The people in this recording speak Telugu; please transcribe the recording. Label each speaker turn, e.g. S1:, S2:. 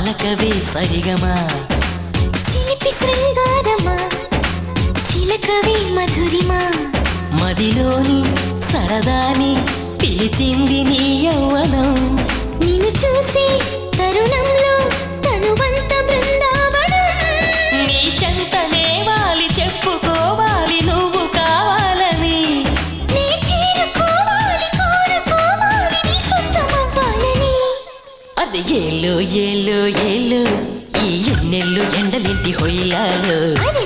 S1: పలకవే సరిగమా
S2: చిలిపి శృంగారమా చిలకవే మధురిమా
S1: మదిలోని సరదాని పిలిచింది నీ యౌవనం
S2: నిన్ను చూసి తరుణంలో తనువంత బృందావనం
S1: నీ చెంతనే వాలి చెప్పుకోవాలి నువ్వు కావాలని
S2: నీ చేరుకోవాలి కోరుకోవాలి నీ సొంతమవ్వాలని
S1: అది ఏలో ఏలో ఏలో ఈ ఎన్నెల్లు ఎండలింటి హొయ్యాలో
S2: అది